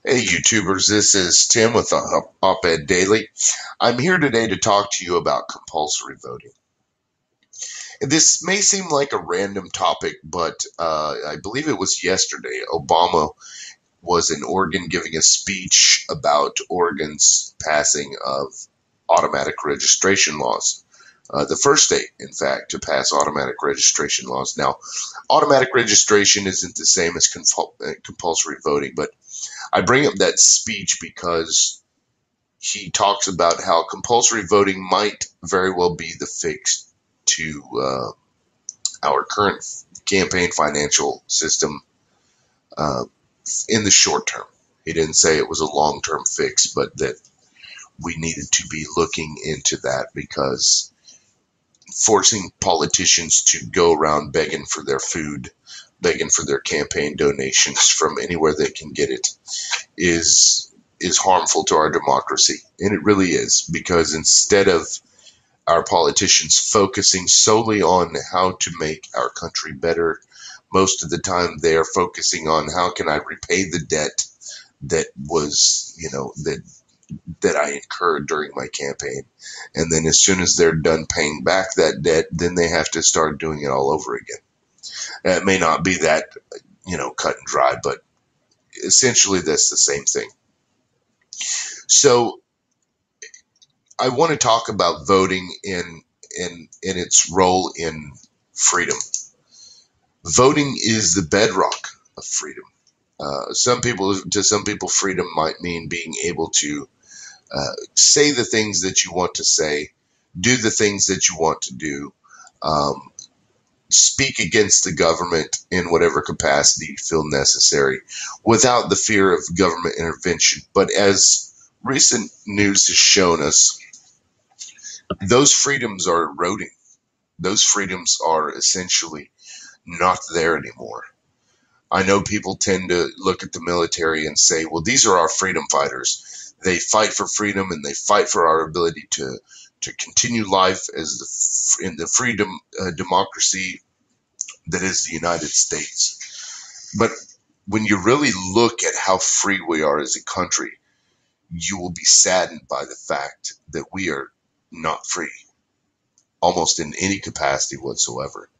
Hey, YouTubers, this is Tim with Op-Ed Daily. I'm here today to talk to you about compulsory voting. This may seem like a random topic, but I believe it was yesterday. Obama was in Oregon giving a speech about Oregon's passing of automatic registration laws. The first state, in fact, to pass automatic registration laws. Now, automatic registration isn't the same as compulsory voting, but I bring up that speech because he talks about how compulsory voting might very well be the fix to our current campaign financial system uh, in the short term. He didn't say it was a long term fix, but that we needed to be looking into that because forcing politicians to go around begging for their food, begging for their campaign donations from anywhere they can get it is harmful to our democracy. And it really is, because instead of our politicians focusing solely on how to make our country better, most of the time they are focusing on how can I repay the debt that was, that I incurred during my campaign. And then as soon as they're done paying back that debt, then they have to start doing it all over again. It may not be that, cut and dry, but essentially that's the same thing. So I want to talk about voting in its role in freedom. Voting is the bedrock of freedom. To some people, freedom might mean being able to say the things that you want to say, do the things that you want to do, um, speak against the government in whatever capacity you feel necessary, without the fear of government intervention. But as recent news has shown us, those freedoms are eroding. Those freedoms are essentially not there anymore. I know people tend to look at the military and say, well, these are our freedom fighters. They fight for freedom and they fight for our ability to continue life in the freedom democracy that is the United States. But when you really look at how free we are as a country, you will be saddened by the fact that we are not free, almost in any capacity whatsoever.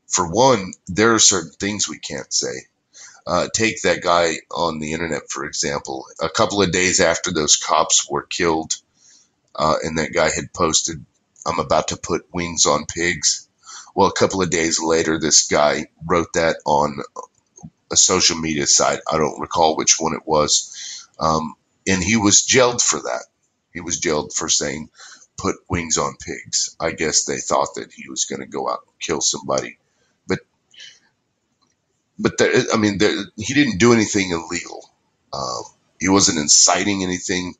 For one, there are certain things we can't say. Take that guy on the internet, for example. A couple of days after those cops were killed, and that guy had posted, I'm about to put wings on pigs. Well, a couple of days later, this guy wrote that on a social media site. I don't recall which one it was. And he was jailed for that. He was jailed for saying, put wings on pigs. I guess they thought that he was going to go out and kill somebody. But he didn't do anything illegal. Um, he wasn't inciting anything.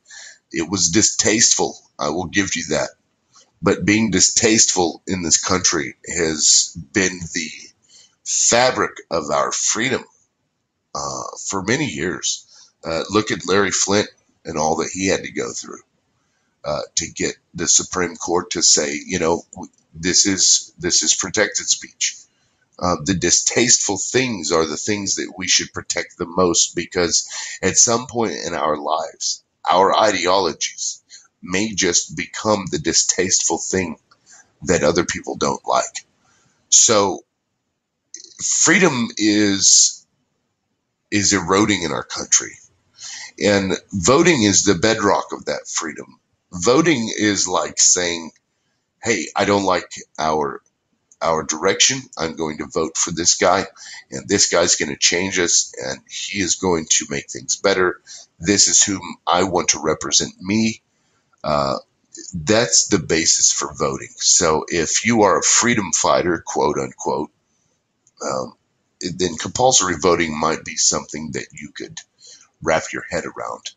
It was distasteful. I will give you that. But being distasteful in this country has been the fabric of our freedom for many years. Look at Larry Flint and all that he had to go through to get the Supreme Court to say, this is protected speech. The distasteful things are the things that we should protect the most, because at some point in our lives, our ideologies may just become the distasteful thing that other people don't like. So freedom is eroding in our country, and voting is the bedrock of that freedom. Voting is like saying, hey, I don't like our direction. I'm going to vote for this guy, and this guy's going to change us, and he is going to make things better. This is whom I want to represent me. Uh, that's the basis for voting. So if you are a freedom fighter, quote unquote, um, then compulsory voting might be something that you could wrap your head around.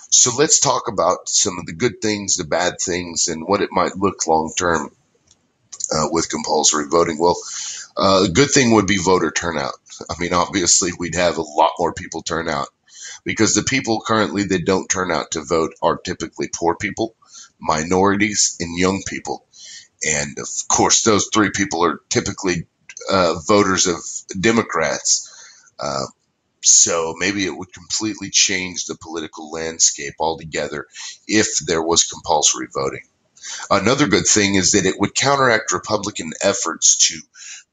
So let's talk about some of the good things, the bad things, and what it might look long term with compulsory voting. Well, a good thing would be voter turnout. I mean, obviously, we'd have a lot more people turn out, because the people currently that don't turn out to vote are typically poor people, minorities, and young people. And of course, those three people are typically voters of Democrats. Uh, So maybe it would completely change the political landscape altogether if there was compulsory voting. Another good thing is that it would counteract Republican efforts to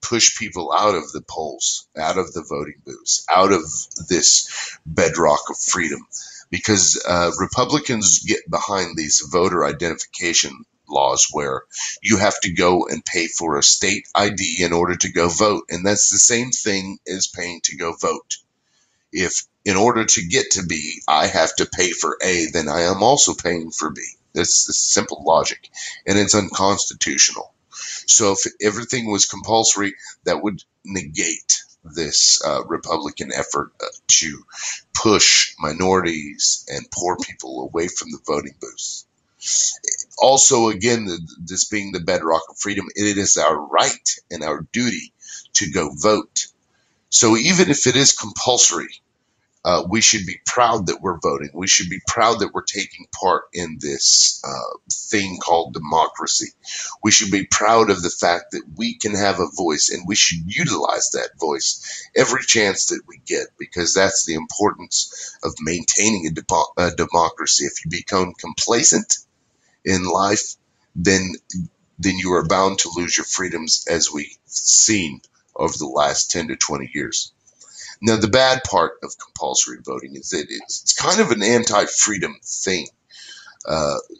push people out of the polls, out of the voting booths, out of this bedrock of freedom. Because Republicans get behind these voter identification laws where you have to go and pay for a state ID in order to go vote. And that's the same thing as paying to go vote. If in order to get to B, I have to pay for A, then I am also paying for B. That's the simple logic, and it's unconstitutional. So if everything was compulsory, that would negate this Republican effort to push minorities and poor people away from the voting booths. Also, again, this being the bedrock of freedom, it is our right and our duty to go vote. So even if it is compulsory, we should be proud that we're voting. We should be proud that we're taking part in this thing called democracy. We should be proud of the fact that we can have a voice, and we should utilize that voice every chance that we get, because that's the importance of maintaining a democracy. If you become complacent in life, then you are bound to lose your freedoms, as we've seen over the last 10 to 20 years. Now, the bad part of compulsory voting is that it's kind of an anti-freedom thing.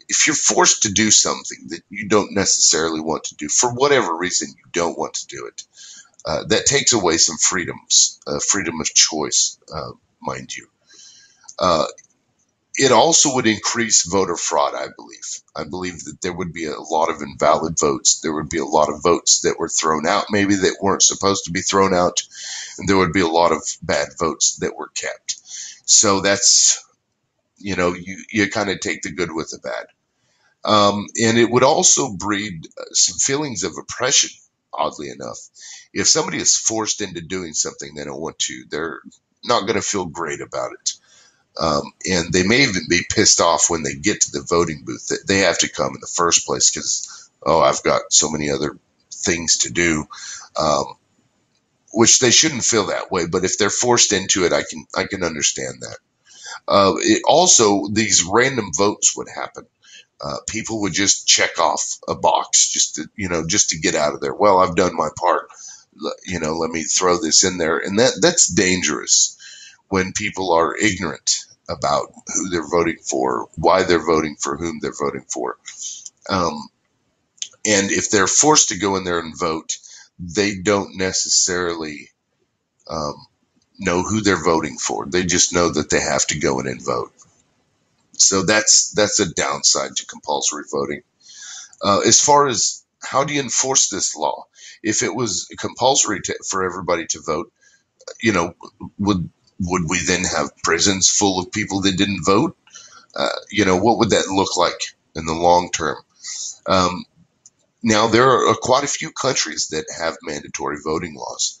If you're forced to do something that you don't necessarily want to do, for whatever reason you don't want to do it, that takes away some freedoms, freedom of choice, mind you. It also would increase voter fraud, I believe. I believe that there would be a lot of invalid votes. There would be a lot of votes that were thrown out, maybe that weren't supposed to be thrown out. And there would be a lot of bad votes that were kept. So that's, you kind of take the good with the bad. And it would also breed some feelings of oppression, oddly enough. If somebody is forced into doing something they don't want to, they're not going to feel great about it. And they may even be pissed off when they get to the voting booth that they have to come in the first place because, oh, I've got so many other things to do, which they shouldn't feel that way. But if they're forced into it, I can understand that. It also, these random votes would happen. People would just check off a box just to get out of there. Well, I've done my part. Let me throw this in there, and that's dangerous when people are ignorant about who they're voting for, why they're voting for, whom they're voting for. And if they're forced to go in there and vote, they don't necessarily know who they're voting for. They just know that they have to go in and vote. So that's a downside to compulsory voting. As far as how do you enforce this law? If it was compulsory for everybody to vote, would we then have prisons full of people that didn't vote? What would that look like in the long term? Now, there are quite a few countries that have mandatory voting laws.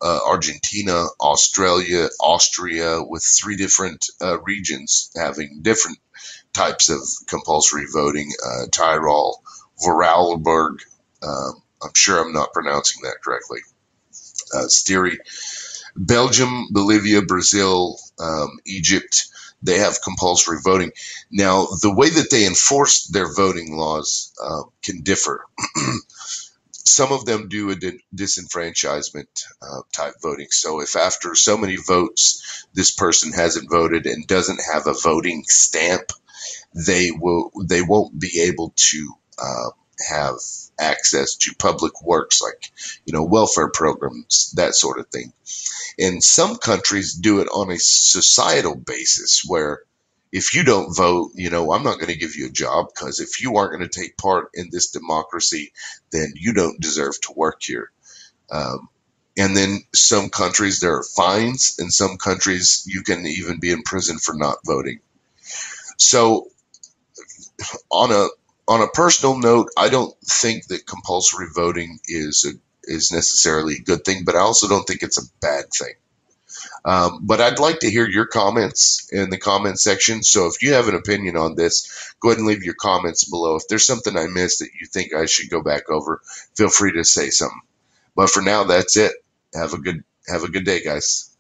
Argentina, Australia, Austria, with 3 different regions having different types of compulsory voting. Tyrol, Vorarlberg, I'm sure I'm not pronouncing that correctly. Styria, Belgium, Bolivia, Brazil, Egypt, they have compulsory voting. Now, the way that they enforce their voting laws can differ. Some of them do a disenfranchisement type voting. So if after so many votes, this person hasn't voted and doesn't have a voting stamp, they won't be able to have access to public works like, welfare programs, that sort of thing. And some countries do it on a societal basis where if you don't vote, I'm not going to give you a job, because if you aren't going to take part in this democracy, then you don't deserve to work here. And then some countries, there are fines. In some countries, you can even be in prison for not voting. So on a personal note, I don't think that compulsory voting is necessarily a good thing, but I also don't think it's a bad thing. But I'd like to hear your comments in the comment section. So if you have an opinion on this, go ahead and leave your comments below. If there's something I missed that you think I should go back over, feel free to say something. But for now, that's it. Have a good day, guys.